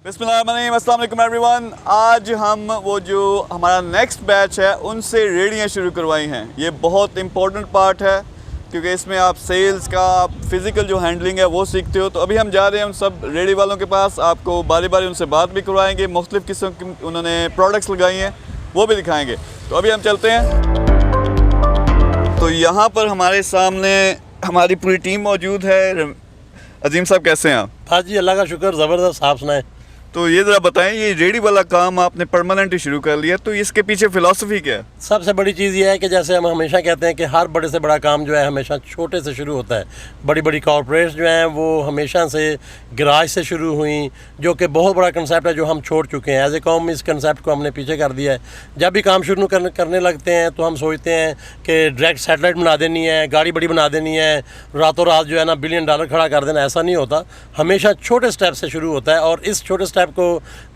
बिस्मिल्लाहिर्रहमानिर्रहीम, अस्सलाम वालेकुम एवरीवन। आज हम वो जो हमारा नेक्स्ट बैच है उनसे रेडियाँ शुरू करवाई हैं। ये बहुत इंपॉर्टेंट पार्ट है क्योंकि इसमें आप सेल्स का फ़िज़िकल जो हैंडलिंग है वो सीखते हो। तो अभी हम जा रहे हैं उन सब रेडी वालों के पास, आपको बारी बारी उनसे बात भी करवाएंगे, मुख्तलिफ़ किस्म की उन्होंने प्रोडक्ट्स लगाई हैं वो भी दिखाएँगे। तो अभी हम चलते हैं। तो यहाँ पर हमारे सामने हमारी पूरी टीम मौजूद है। अजीम साहब कैसे हैं आप? हाँ जी, अल्लाह का शुक्र, ज़बरदस्त। आप सुनाएं। तो ये ज़रा बताएं, ये रेडी वाला काम आपने परमानेंट ही शुरू कर लिया, तो इसके पीछे फ़िलासफ़ी क्या है? सबसे बड़ी चीज़ ये है कि जैसे हम हमेशा कहते हैं कि हर बड़े से बड़ा काम जो है हमेशा छोटे से शुरू होता है। बड़ी बड़ी कॉर्पोरेट्स जो हैं वो हमेशा से गराज से शुरू हुई, जो कि बहुत बड़ा कंसेप्ट है जो हम छोड़ चुके हैं। एज ए कौम इस कंसेप्ट को हमने पीछे कर दिया है। जब भी काम शुरू करने लगते हैं तो हम सोचते हैं कि डायरेक्ट सैटेलाइट बना देनी है, गाड़ी बड़ी बना देनी है, रातों रात जो है ना $1 बिलियन खड़ा कर देना। ऐसा नहीं होता, हमेशा छोटे स्टेप से शुरू होता है। और इस छोटे स्टेप को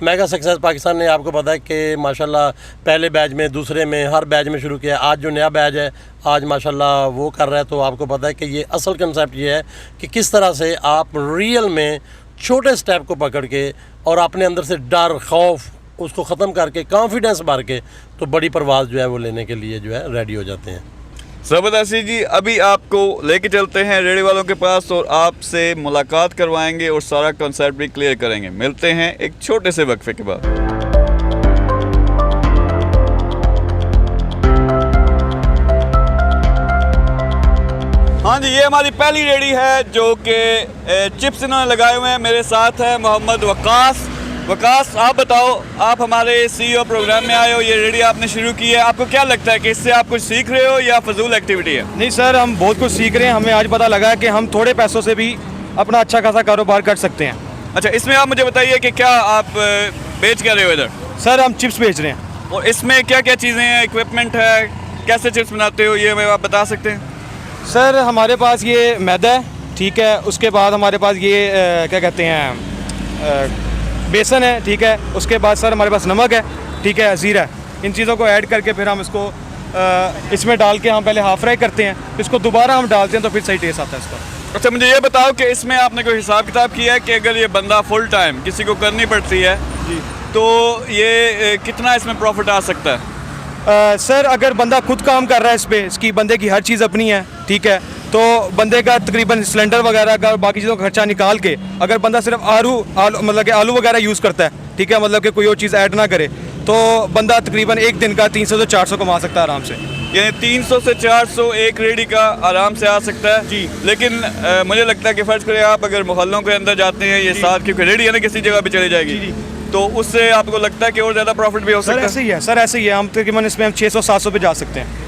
मेगा सक्सेस पाकिस्तान ने, आपको पता है कि माशाल्लाह पहले बैच में, दूसरे में, हर बैच में शुरू किया। आज जो नया बैच है आज माशाल्लाह वो कर रहा है। तो आपको पता है कि ये असल कंसेप्ट ये है कि किस तरह से आप रियल में छोटे स्टेप को पकड़ के और अपने अंदर से डर, खौफ उसको ख़त्म करके कॉन्फिडेंस भर के तो बड़ी परवाज़ जो है वो लेने के लिए जो है रेडी हो जाते हैं। ज़बरदस्त जी, अभी आपको लेके चलते हैं रेडी वालों के पास और आपसे मुलाकात करवाएंगे और सारा कॉन्सेप्ट भी क्लियर करेंगे। मिलते हैं एक छोटे से वक्फे के बाद। हाँ जी, ये हमारी पहली रेडी है जो कि चिप्स इन्होंने लगाए हुए हैं। मेरे साथ है मोहम्मद वकास। वकास, आप बताओ, आप हमारे CEO प्रोग्राम में आए हो, ये रेडी आपने शुरू की है, आपको क्या लगता है कि इससे आप कुछ सीख रहे हो या फजूल एक्टिविटी है? नहीं सर, हम बहुत कुछ सीख रहे हैं। हमें आज पता लगा कि हम थोड़े पैसों से भी अपना अच्छा खासा कारोबार कर सकते हैं। अच्छा, इसमें आप मुझे बताइए कि क्या आप बेच कर रहे हो इधर? सर, हम चिप्स बेच रहे हैं। और इसमें क्या क्या चीज़ें हैं, इक्विपमेंट है, कैसे चिप्स बनाते हो, ये हमें आप बता सकते हैं? सर, हमारे पास ये मैदा है, ठीक है। उसके बाद हमारे पास ये क्या कहते हैं, बेसन है, ठीक है। उसके बाद सर हमारे पास नमक है, ठीक है, ज़ीरा है। इन चीज़ों को ऐड करके फिर हम इसको इसमें डाल के हम पहले हाफ फ्राई करते हैं, इसको दोबारा हम डालते हैं तो फिर सही टेस्ट आता है इसका। अच्छा, मुझे ये बताओ कि इसमें आपने कोई हिसाब किताब किया है कि अगर ये बंदा फुल टाइम किसी को करनी पड़ती है जी, तो ये कितना इसमें प्रॉफिट आ सकता है? सर, अगर बंदा खुद काम कर रहा है इस पर, इसकी बंदे की हर चीज़ अपनी है, ठीक है, तो बंदे का तकरीबन सिलेंडर वगैरह का बाकी चीज़ों का खर्चा निकाल के, अगर बंदा सिर्फ आलू मतलब कि आलू वगैरह यूज़ करता है, ठीक है, मतलब कि कोई और चीज़ ऐड ना करे, तो बंदा तकरीबन एक दिन का 300 से 400 कमा सकता है आराम से। यानी 300 से 400 एक रेडी का आराम से आ सकता है जी। लेकिन मुझे लगता है कि फ़र्ज़ करें आप अगर मोहल्लों के अंदर जाते हैं ये साथ, क्योंकि रेडी है ना किसी जगह भी चली जाएगी, जी। तो उससे आपको लगता है कि और ज़्यादा प्रॉफिट भी हो सकता है? ऐसे ही है सर, ऐसे ही है। हम तकरीबन इसमें हम 600-700 पे जा सकते हैं।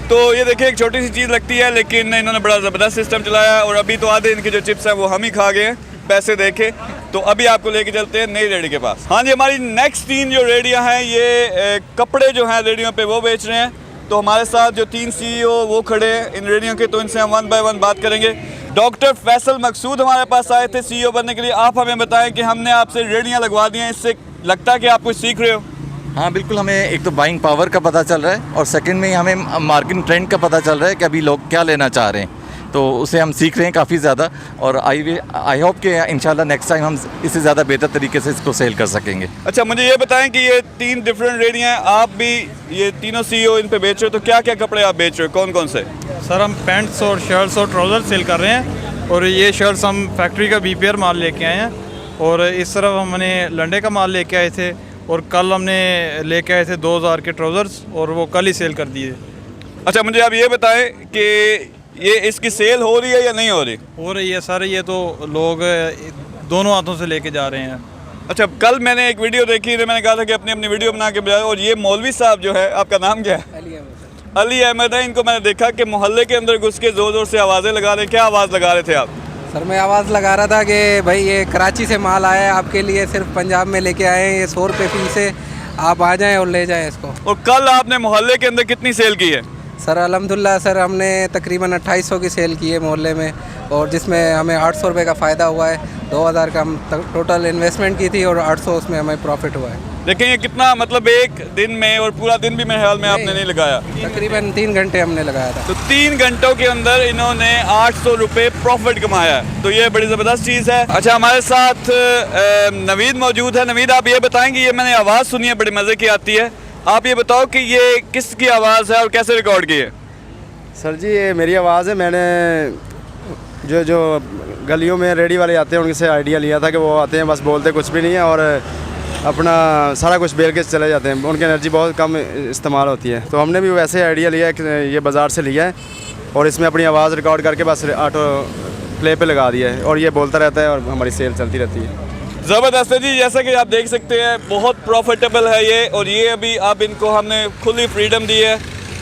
तो ये देखिए, एक छोटी सी चीज़ लगती है लेकिन इन्होंने बड़ा ज़बरदस्त सिस्टम चलाया है। और अभी तो आधे इनके जो चिप्स हैं वो हम ही खा गए हैं पैसे देके। तो अभी आपको लेके चलते हैं नई रेडी के पास। हाँ जी, हमारी नेक्स्ट 3 जो रेडियाँ हैं ये कपड़े जो हैं रेडियों पे वो बेच रहे हैं। तो हमारे साथ जो 3 CEO वो खड़े हैं इन रेडियों के, तो इनसे हम 1 बाय 1 बात करेंगे। डॉक्टर फैसल मकसूद हमारे पास आए थे CEO बनने के लिए। आप हमें बताएं कि हमने आपसे रेडियाँ लगवा दी हैं, इससे लगता है कि आप कुछ सीख रहे हो? हाँ बिल्कुल, हमें एक तो बाइंग पावर का पता चल रहा है और सेकंड में हमें मार्केटिंग ट्रेंड का पता चल रहा है कि अभी लोग क्या लेना चाह रहे हैं, तो उसे हम सीख रहे हैं काफ़ी ज़्यादा। और आई होप कि इंशाल्लाह नेक्स्ट टाइम हम इससे ज़्यादा बेहतर तरीके से इसको सेल कर सकेंगे। अच्छा, मुझे ये बताएं कि ये 3 डिफरेंट रेडियाँ हैं, आप भी ये तीनों CEO इन पे बेच रहे हो, तो क्या क्या कपड़े आप बेच रहे हो, कौन कौन से? सर, हम पैंट्स और शर्ट्स और ट्राउज़र सेल कर रहे हैं। और ये शर्ट्स हम फैक्ट्री का BPR माल लेके आए हैं। और इस तरफ हमने लंडे का माल लेके आए थे और कल हमने लेके आए थे 2000 के ट्राउज़र्स और वो कल ही सेल कर दिए। अच्छा, मुझे आप ये बताएं कि ये इसकी सेल हो रही है या नहीं हो रही? हो रही है सर, ये तो लोग दोनों हाथों से लेके जा रहे हैं। अच्छा, कल मैंने एक वीडियो देखी तो मैंने कहा था कि अपनी अपनी वीडियो बना के बनाओ। और ये मौलवी साहब जो है, आपका नाम क्या है? अली अहमद है। इनको मैंने देखा कि मोहल्ले के अंदर घुस के ज़ोर ज़ोर से आवाज़ें लगा रहे हैं। क्या आवाज़ लगा रहे थे आप? सर, मैं आवाज़ लगा रहा था कि भाई ये कराची से माल आया है आपके लिए, सिर्फ पंजाब में लेके आए हैं, ये 100 रुपये फीस है, आप आ जाएं और ले जाएं इसको। और कल आपने मोहल्ले के अंदर कितनी सेल की है? सर अल्हम्दुलिल्लाह सर, हमने तकरीबन 2800 की सेल की है मोहल्ले में, और जिसमें हमें 800 रुपये का फ़ायदा हुआ है। 2000 का हम टोटल इन्वेस्टमेंट की थी और 800 उसमें हमें प्रॉफिट हुआ है। देखें ये कितना मतलब एक दिन में, और पूरा दिन भी मेरे ख्याल में आपने नहीं लगाया, तकरीबन 3 घंटे हमने लगाया था। तो 3 घंटों के अंदर इन्होंने 800 रुपये प्रॉफिट कमाया है, तो ये बड़ी ज़बरदस्त चीज़ है। अच्छा, हमारे साथ नवीद मौजूद है। नवीद, आप ये बताएंगे, ये मैंने आवाज़ सुनी है, बड़ी मज़े की आती है, आप ये बताओ कि ये किसकी आवाज़ है और कैसे रिकॉर्ड की है? सर जी, ये मेरी आवाज़ है। मैंने जो गलियों में रेडी वाले आते हैं उनसे आइडिया लिया था कि वो आते हैं, बस बोलते कुछ भी नहीं है और अपना सारा कुछ बेल के चले जाते हैं। उनकी एनर्जी बहुत कम इस्तेमाल होती है, तो हमने भी वैसे आइडिया लिया है कि ये बाज़ार से लिया है और इसमें अपनी आवाज़ रिकॉर्ड करके बस ऑटो प्ले पे लगा दिया है और ये बोलता रहता है और हमारी सेल चलती रहती है। ज़बरदस्त है जी, जैसा कि आप देख सकते हैं बहुत प्रॉफिटेबल है ये, और ये अभी अब इनको हमने खुली फ्रीडम दी है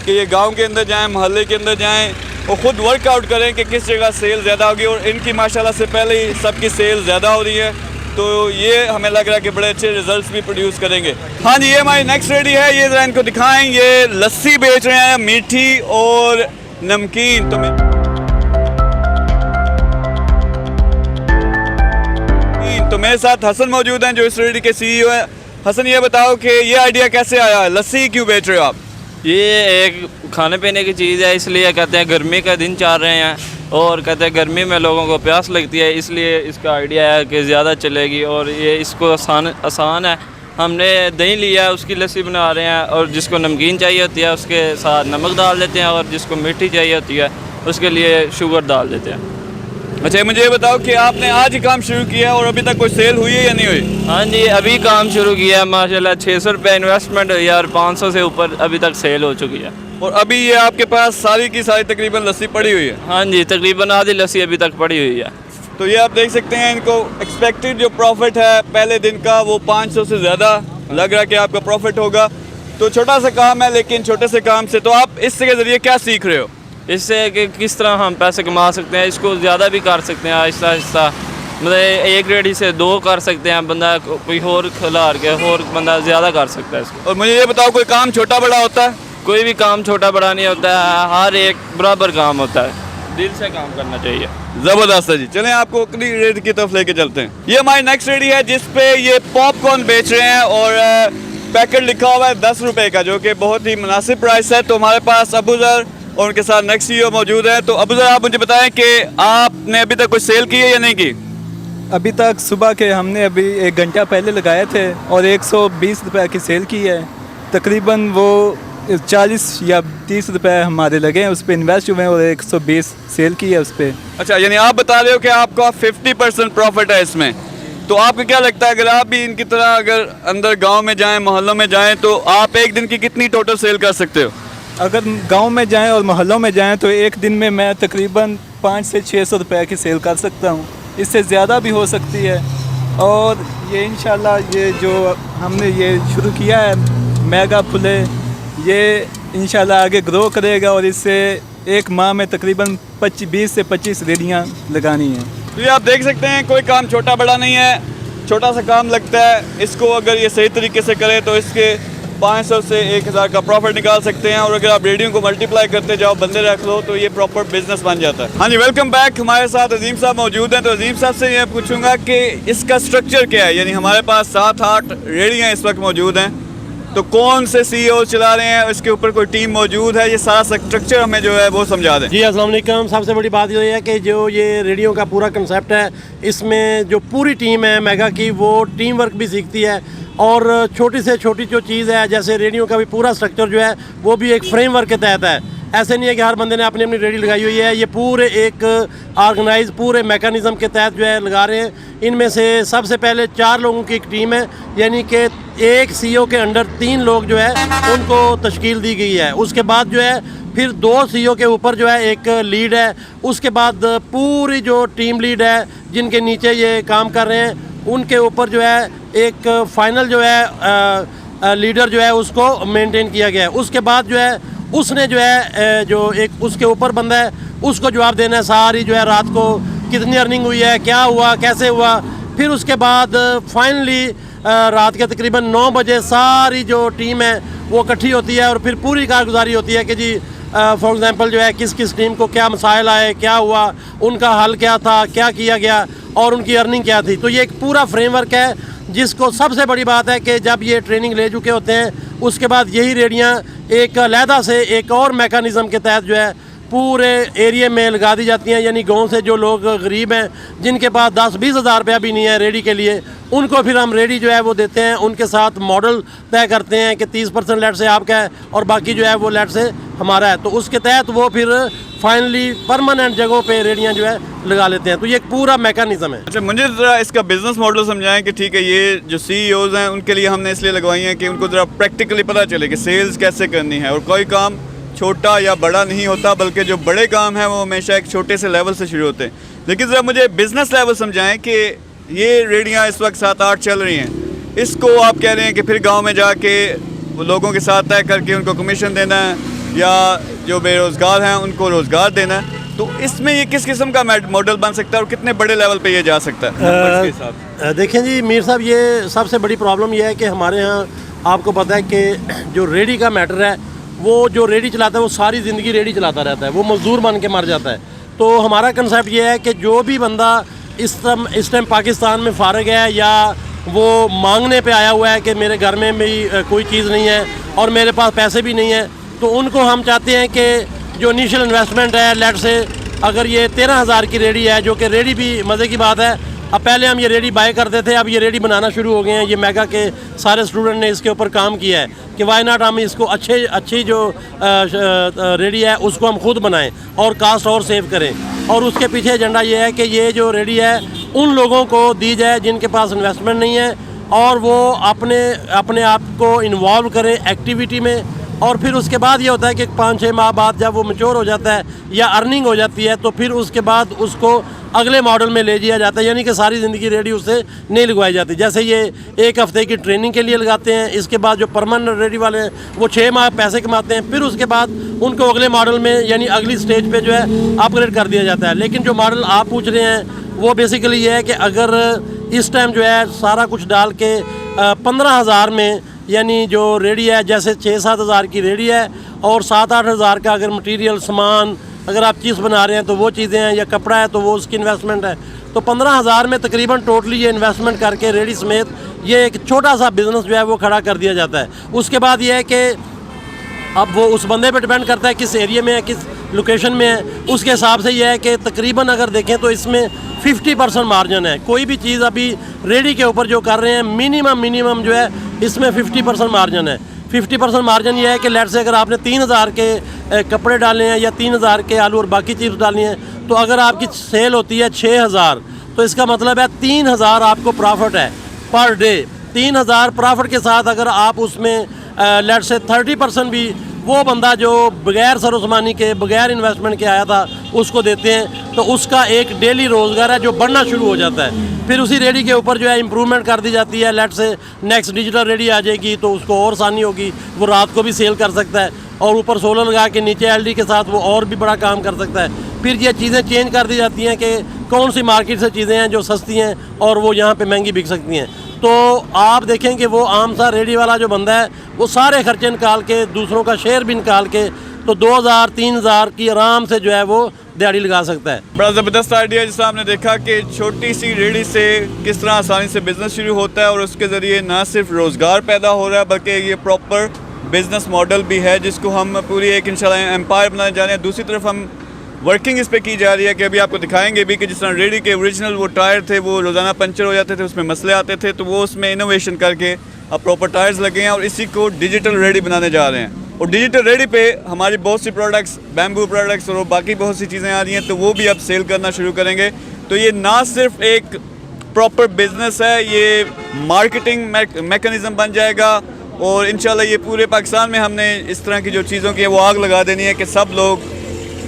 कि ये गांव के अंदर जाएं, मोहल्ले के अंदर जाएं और ख़ुद वर्कआउट करें कि किस जगह सेल ज़्यादा होगी, और इनकी माशाल्लाह से पहले ही सबकी सेल ज़्यादा हो रही है, तो ये हमें लग रहा है कि बड़े अच्छे रिजल्ट्स भी प्रोड्यूस करेंगे। हाँ जी, ये हमारी नेक्स्ट रेडी है, ये ज़रा इनको दिखाएं। ये लस्सी बेच रहे हैं, मीठी और नमकीन। तो मेरे साथ हसन मौजूद हैं जो इस रेडी के CEO हैं। हसन, ये बताओ कि ये आइडिया कैसे आया, लस्सी क्यों बेच रहे हो आप? ये एक खाने पीने की चीज़ है, इसलिए कहते हैं गर्मी का दिन चल रहे हैं और कहते हैं गर्मी में लोगों को प्यास लगती है, इसलिए इसका आइडिया है कि ज़्यादा चलेगी और ये इसको आसान है। हमने दही लिया है, उसकी लस्सी बना रहे हैं, और जिसको नमकीन चाहिए होती है उसके साथ नमक डाल देते हैं, और जिसको मीठी चाहिए होती है उसके लिए शुगर डाल देते हैं। अच्छा, मुझे ये बताओ कि आपने आज ही काम शुरू किया और अभी तक कोई सेल हुई है या नहीं हुई? हाँ जी, अभी काम शुरू किया है माशाल्लाह। 600 रुपये इन्वेस्टमेंट हुई है और 500 से ऊपर अभी तक सेल हो चुकी है। और अभी ये आपके पास सारी की सारी तकरीबन लस्सी पड़ी हुई है? हाँ जी, तकरीबन आधी लस्सी अभी तक पड़ी हुई है। तो ये आप देख सकते हैं, इनको एक्सपेक्टेड जो प्रॉफिट है पहले दिन का वो 500 से ज़्यादा लग रहा है कि आपका प्रॉफिट होगा। तो छोटा सा काम है, लेकिन छोटे से काम से तो आप इसके ज़रिए क्या सीख रहे हो? इससे कि किस तरह हम पैसे कमा सकते हैं, इसको ज़्यादा भी कर सकते हैं आहिस्ता आहिस्ता। मतलब एक रेडी से 2 कर सकते हैं, बंदा कोई और खिलार के और बंदा ज़्यादा कर सकता है इसको। और मुझे ये बताओ, कोई काम छोटा बड़ा होता है? कोई भी काम छोटा बड़ा नहीं होता है, हर एक बराबर काम होता है, दिल से काम करना चाहिए। ज़बरदस्त है जी, चलें आपको अगली रेडी की तरफ लेके चलते हैं। ये हमारी नेक्स्ट रेडी है जिसपे ये पॉपकॉर्न बेच रहे हैं और पैकेट लिखा हुआ है 10 रुपये का, जो कि बहुत ही मुनासिब प्राइस है। तो हमारे पास अबूज़र और उनके साथ नेक्स्ट CEO मौजूद है। तो अबूज़र, आप मुझे बताएं कि आपने अभी तक कोई सेल की है या नहीं की? अभी तक सुबह के हमने अभी 1 घंटा पहले लगाए थे और 120 रुपये की सेल की है। तकरीबन वो 40 या 30 रुपये हमारे लगे हैं, उस पर इन्वेस्ट हुए हैं और 120 सेल की है उस पर। अच्छा, यानी आप बता रहे हो कि आपका 50% प्रॉफिट है इसमें। तो आपको क्या लगता है, अगर आप भी इनकी तरह अगर अंदर गांव में जाएं, मोहल्लों में जाएं, तो आप एक दिन की कितनी टोटल सेल कर सकते हो? अगर गांव में जाएं और मोहल्लों में जाएं तो एक दिन में मैं तकरीबन 500 से 600 रुपये की सेल कर सकता हूं, इससे ज़्यादा भी हो सकती है। और ये इंशाल्लाह ये जो हमने ये शुरू किया है मेगा फुले, ये इंशाल्लाह आगे ग्रो करेगा और इससे एक माह में तकरीबन 20 से 25 रेडियाँ लगानी हैं। तो ये आप देख सकते हैं, कोई काम छोटा बड़ा नहीं है, छोटा सा काम लगता है। इसको अगर ये सही तरीके से करें तो इसके 500 से 1000 का प्रॉफिट निकाल सकते हैं, और अगर आप रेडियो को मल्टीप्लाई करते जाओ, बंदे रख लो, तो ये प्रॉपर बिजनेस बन जाता है। हाँ जी, वेलकम बैक। हमारे साथ अजीम साहब मौजूद हैं। तो अजीम साहब से ये पूछूंगा कि इसका स्ट्रक्चर क्या है, यानी हमारे पास 7-8 रेडियाँ इस वक्त मौजूद हैं, तो कौन से CEO चला रहे हैं, इसके ऊपर कोई टीम मौजूद है, ये सारा स्ट्रक्चर हमें जो है वो समझा दें। जी अस्सलाम वालेकुम। सबसे बड़ी बात ये है कि जो ये रेडियो का पूरा कंसेप्ट है, इसमें जो पूरी टीम है मेगा की, वो टीम वर्क भी सीखती है, और छोटी से छोटी जो चीज़ है, जैसे रेडियो का भी पूरा स्ट्रक्चर जो है वो भी एक फ्रेमवर्क के तहत है। ऐसे नहीं है कि हर बंदे ने अपनी अपनी रेडियो लगाई हुई है, ये पूरे एक ऑर्गेनाइज पूरे मैकेनिज़्म के तहत जो है लगा रहे हैं। इनमें से सबसे पहले 4 लोगों की एक टीम है, यानी कि एक CEO के अंडर 3 लोग जो है उनको तश्कील दी गई है। उसके बाद जो है फिर 2 CEO के ऊपर जो है एक लीड है, उसके बाद पूरी जो टीम लीड है जिनके नीचे ये काम कर रहे हैं, उनके ऊपर जो है एक फाइनल जो है लीडर जो है उसको मेंटेन किया गया है। उसके बाद जो है उसने जो है जो एक उसके ऊपर बंदा है उसको जवाब देना है सारी जो है रात को कितनी अर्निंग हुई है, क्या हुआ, कैसे हुआ। फिर उसके बाद फाइनली रात के तकरीबन 9 बजे सारी जो टीम है वो इकट्ठी होती है और फिर पूरी कारगुजारी होती है कि जी फॉर एग्ज़ाम्पल जो है किस किस टीम को क्या मसाइल आए, क्या हुआ, उनका हल क्या था, क्या किया गया और उनकी अर्निंग क्या थी। तो ये एक पूरा फ्रेमवर्क है जिसको सबसे बड़ी बात है कि जब ये ट्रेनिंग ले चुके होते हैं उसके बाद यही रेडियाँ एक अलहदा से एक और मैकेनिज़्म के तहत जो है पूरे एरिया में लगा दी जाती हैं। यानी गांव से जो लोग गरीब हैं जिनके पास 10-20 हज़ार रुपया भी नहीं है रेडी के लिए, उनको फिर हम रेडी जो है वो देते हैं। उनके साथ मॉडल तय करते हैं कि 30% लेट से आपका है और बाकी जो है वो लेट से हमारा है, तो उसके तहत वो फिर फाइनली परमानेंट जगहों पे रेडियाँ जो है लगा लेते हैं। तो ये एक पूरा मैकेनिज़्म है। अच्छा, मुझे ज़रा इसका बिजनेस मॉडल समझाएं कि ठीक है, ये जो CEOs हैं उनके लिए हमने इसलिए लगवाई हैं कि उनको ज़रा प्रैक्टिकली पता चले कि सेल्स कैसे करनी है, और कोई काम छोटा या बड़ा नहीं होता, बल्कि जो बड़े काम हैं वो हमेशा एक छोटे से लेवल से शुरू होते हैं। लेकिन ज़रा मुझे बिज़नेस लेवल समझाएं कि ये रेडियाँ इस वक्त 7-8 चल रही हैं, इसको आप कह रहे हैं कि फिर गाँव में जाके लोगों के साथ तय करके उनको कमीशन देना है या जो बेरोज़गार हैं उनको रोज़गार देना है, तो इसमें ये किस किस्म का मॉडल बन सकता है और कितने बड़े लेवल पे ये जा सकता है नंबर्स के हिसाब? देखें जी मीर साहब, ये सबसे बड़ी प्रॉब्लम ये है कि हमारे यहाँ आपको पता है कि जो रेडी का मैटर है, वो जो रेडी चलाता है वो सारी ज़िंदगी रेडी चलाता रहता है, वो मज़दूर बन के मर जाता है। तो हमारा कंसेप्ट ये है कि जो भी बंदा इस टाइम पाकिस्तान में फारग है या वो मांगने पे आया हुआ है कि मेरे घर में भी कोई चीज़ नहीं है और मेरे पास पैसे भी नहीं है, तो उनको हम चाहते हैं कि जो इनिशियल इन्वेस्टमेंट है, लेट से अगर ये 13,000 की रेडी है, जो कि रेडी भी मज़े की बात है, अब पहले हम ये रेडी बाय करते थे, अब ये रेडी बनाना शुरू हो गए हैं। ये मेगा के सारे स्टूडेंट ने इसके ऊपर काम किया है कि वाई नॉट हम इसको अच्छी जो रेडी है उसको हम खुद बनाएं और कास्ट और सेव करें। और उसके पीछे एजेंडा ये है कि ये जो रेडी है उन लोगों को दी जाए जिनके पास इन्वेस्टमेंट नहीं है, और वो अपने आप को इन्वॉल्व करें एक्टिविटी में। और फिर उसके बाद ये होता है कि 5-6 माह बाद जब वो मैच्योर हो जाता है या अर्निंग हो जाती है, तो फिर उसके बाद उसको अगले मॉडल में ले जाया जाता है। यानी कि सारी ज़िंदगी रेडी उससे नहीं लगवाई जाती। जैसे ये 1 हफ़्ते की ट्रेनिंग के लिए लगाते हैं, इसके बाद जो परमानेंट रेडी वाले हैं वो 6 माह पैसे कमाते हैं, फिर उसके बाद उनको अगले मॉडल में यानी अगली स्टेज पे जो है अपग्रेड कर दिया जाता है। लेकिन जो मॉडल आप पूछ रहे हैं वो बेसिकली ये है कि अगर इस टाइम जो है सारा कुछ डाल के 15,000 में, यानी जो रेडी है जैसे 6-7 हज़ार की रेडी है और 7-8 हज़ार का अगर मटेरियल सामान, अगर आप चीज़ बना रहे हैं तो वो चीज़ें हैं, या कपड़ा है तो वो उसकी इन्वेस्टमेंट है, तो 15,000 में तकरीबन टोटली ये इन्वेस्टमेंट करके रेडी समेत ये एक छोटा सा बिज़नेस जो है वो खड़ा कर दिया जाता है। उसके बाद ये है कि अब वो उस बंदे पे डिपेंड करता है किस एरिया में है, किस लोकेशन में है, उसके हिसाब से ये है कि तकरीबन अगर देखें तो इसमें 50% मार्जिन है। कोई भी चीज़ अभी रेडी के ऊपर जो कर रहे हैं मिनिमम जो है इसमें 50% मार्जिन है। 50% मार्जिन ये है कि लेट से अगर आपने 3,000 के कपड़े डाले हैं या 3,000 के आलू और बाकी चीज़ डालनी है, तो अगर आपकी सेल होती है 6,000, तो इसका मतलब है 3,000 आपको प्रॉफिट है पर डे। 3,000 प्रॉफिट के साथ अगर आप उसमें लेट से 30% भी वो बंदा जो बगैर सरोसमानी के, बगैर इन्वेस्टमेंट के आया था उसको देते हैं, तो उसका एक डेली रोज़गार है जो बढ़ना शुरू हो जाता है। फिर उसी रेडी के ऊपर जो है इम्प्रूवमेंट कर दी जाती है। लेट से नेक्स्ट डिजिटल रेडी आ जाएगी तो उसको और आसानी होगी, वो रात को भी सेल कर सकता है और ऊपर सोलर लगा के नीचे एलडी के साथ वो और भी बड़ा काम कर सकता है। फिर ये चीज़ें चेंज कर दी जाती हैं कि कौन सी मार्केट से चीज़ें हैं जो सस्ती हैं और वो यहाँ पे महंगी बिक सकती हैं। तो आप देखें कि वो आम सा रेडी वाला जो बंदा है वो सारे खर्चे निकाल के, दूसरों का शेयर भी निकाल के, तो 2,000-3,000 की आराम से जो है वो दिहाड़ी लगा सकता है। बड़ा ज़बरदस्त आइडिया जिससे आपने देखा कि छोटी सी रेडी से किस तरह आसानी से बिज़नेस शुरू होता है और उसके ज़रिए ना सिर्फ रोज़गार पैदा हो रहा है बल्कि ये प्रॉपर बिज़नेस मॉडल भी है जिसको हम पूरी एक इंशाल्लाह एम्पायर बनाने जा रहे हैं। दूसरी तरफ हम वर्किंग इस पे की जा रही है कि अभी आपको दिखाएंगे भी कि जिस तरह रेडी के ओरिजिनल वो टायर थे वो रोज़ाना पंचर हो जाते थे, उसमें मसले आते थे, तो वो उसमें इनोवेशन करके अब प्रॉपर टायर्स लगे हैं और इसी को डिजिटल रेडी बनाने जा रहे हैं। और डिजिटल रेडी पे हमारी बहुत सी प्रोडक्ट्स, बैम्बू प्रोडक्ट्स और बाकी बहुत सी चीज़ें आ रही हैं, तो वो भी अब सेल करना शुरू करेंगे। तो ये ना सिर्फ एक प्रॉपर बिजनेस है, ये मार्केटिंग मैकेनिज़्म बन जाएगा और इंशाल्लाह ये पूरे पाकिस्तान में हमने इस तरह की जो चीज़ों की वो आग लगा देनी है कि सब लोग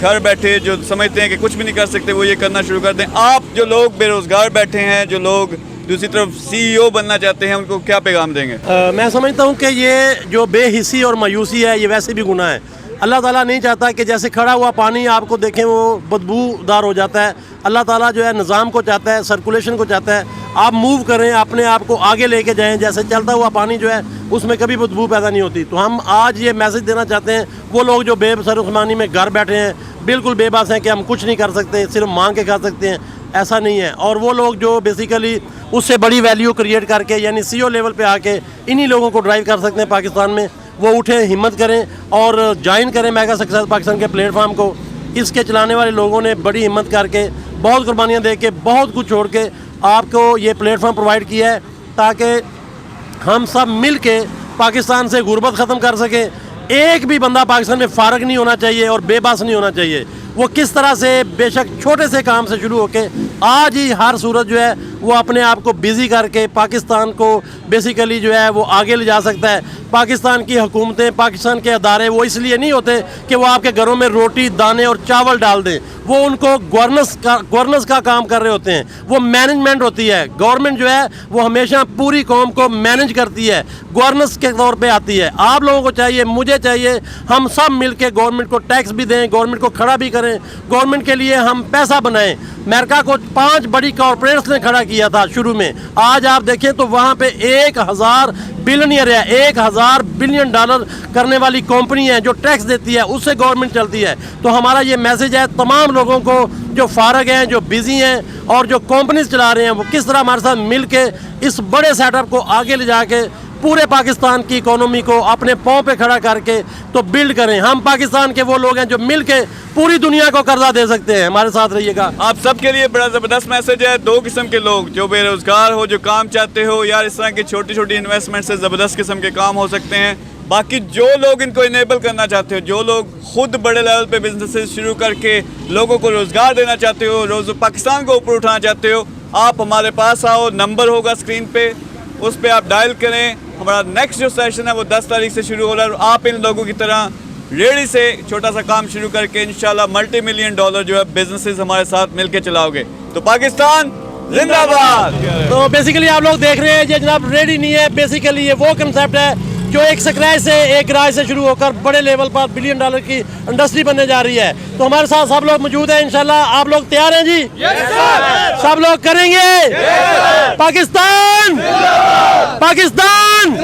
घर बैठे जो समझते हैं कि कुछ भी नहीं कर सकते वो ये करना शुरू कर दें। आप जो लोग बेरोज़गार बैठे हैं, जो लोग दूसरी तरफ CEO बनना चाहते हैं, उनको क्या पैगाम देंगे? मैं समझता हूँ कि ये जो बेहिसी और मायूसी है ये वैसे भी गुनाह है। अल्लाह ताला नहीं चाहता कि जैसे खड़ा हुआ पानी आपको देखें वो बदबूदार हो जाता है। अल्लाह ताला जो है निज़ाम को चाहता है, सर्कुलेशन को चाहता है, आप मूव करें, अपने आप को आगे लेके जाएं। जैसे चलता हुआ पानी जो है उसमें कभी बदबू पैदा नहीं होती। तो हम आज ये मैसेज देना चाहते हैं वो लोग जो बेसरमानी में घर बैठे हैं, बिल्कुल बेबस हैं कि हम कुछ नहीं कर सकते, सिर्फ मांग के खा सकते हैं, ऐसा नहीं है। और वो लोग जो बेसिकली उससे बड़ी वैल्यू क्रिएट करके यानी CEO लेवल पे आके इन्हीं लोगों को ड्राइव कर सकते हैं पाकिस्तान में। वो उठे, हिम्मत करें और ज्वाइन करें मेगा सक्सेस पाकिस्तान के प्लेटफॉर्म को। इसके चलाने वाले लोगों ने बड़ी हिम्मत करके, बहुत कुर्बानियाँ दे के, बहुत कुछ छोड़ के आपको ये प्लेटफॉर्म प्रोवाइड किया है ताकि हम सब मिल के पाकिस्तान से गुर्बत ख़त्म कर सकें। एक भी बंदा पाकिस्तान में फारग नहीं होना चाहिए और बेबस नहीं होना चाहिए। वो किस तरह से बेशक छोटे से काम से शुरू होके आज ही हर सूरत जो है वो अपने आप को बिज़ी करके पाकिस्तान को बेसिकली जो है वो आगे ले जा सकता है। पाकिस्तान की हुकूमतें, पाकिस्तान के अदारे वो इसलिए नहीं होते कि वो आपके घरों में रोटी, दाने और चावल डाल दें। वो उनको गवर्नेंस का काम कर रहे होते हैं। वो मैनेजमेंट होती है। गवर्नमेंट जो है वो हमेशा पूरी कौम को मैनेज करती है, गवर्नेंस के तौर पे आती है। आप लोगों को चाहिए, मुझे चाहिए, हम सब मिल के गवर्नमेंट को टैक्स भी दें, गवर्नमेंट को खड़ा भी करें, गवर्नमेंट के लिए हम पैसा बनाएं। अमेरिका को 5 बड़ी कॉरपोरेट्स ने खड़ा किया था शुरू में। आज आप देखें तो वहाँ पे 1000 बिलियनियर है, 1000 बिलियन डॉलर करने वाली कंपनी है जो टैक्स देती है, उससे गवर्नमेंट चलती है। तो हमारा ये मैसेज है तमाम लोगों को जो फारग हैं, जो बिजी हैं और जो कंपनीज चला रहे हैं, वो किस तरह हमारे साथ मिल के इस बड़े सेटअप को आगे ले जाके पूरे पाकिस्तान की इकोनॉमी को अपने पाँव पे खड़ा करके तो बिल्ड करें। हम पाकिस्तान के वो लोग हैं जो मिल के पूरी दुनिया को कर्जा दे सकते हैं। हमारे साथ रहिएगा। आप सबके लिए बड़ा ज़बरदस्त मैसेज है। 2 किस्म के लोग, जो बेरोज़गार हो, जो काम चाहते हो, यार इस तरह की छोटी छोटी इन्वेस्टमेंट से ज़बरदस्त किस्म के काम हो सकते हैं। बाकी जो लोग इनको इनेबल करना चाहते हो, जो लोग खुद बड़े लेवल पे बिजनेसेस शुरू करके लोगों को रोज़गार देना चाहते हो, रोज़ पाकिस्तान को ऊपर उठाना चाहते हो, आप हमारे पास आओ। नंबर होगा स्क्रीन पे, उस पर आप डायल करें। हमारा नेक्स्ट जो सेशन है वो 10 तारीख से शुरू हो रहा है और आप इन लोगों की तरह रेडी से छोटा सा काम शुरू करके इंशाल्लाह $multi-million जो है बिजनेसेस हमारे साथ मिलके चलाओगे। तो पाकिस्तान जिंदाबाद। तो बेसिकली आप लोग देख रहे हैं ये जनाब रेडी नहीं है। बेसिकली ये वो कंसेप्ट है जो एक स्क्रैच से, एक गराज से शुरू होकर बड़े लेवल पर $1 बिलियन की इंडस्ट्री बनने जा रही है। तो हमारे साथ सब लोग मौजूद हैं इंशाल्लाह। आप लोग तैयार हैं जी? सब लोग करेंगे? पाकिस्तान, पाकिस्तान।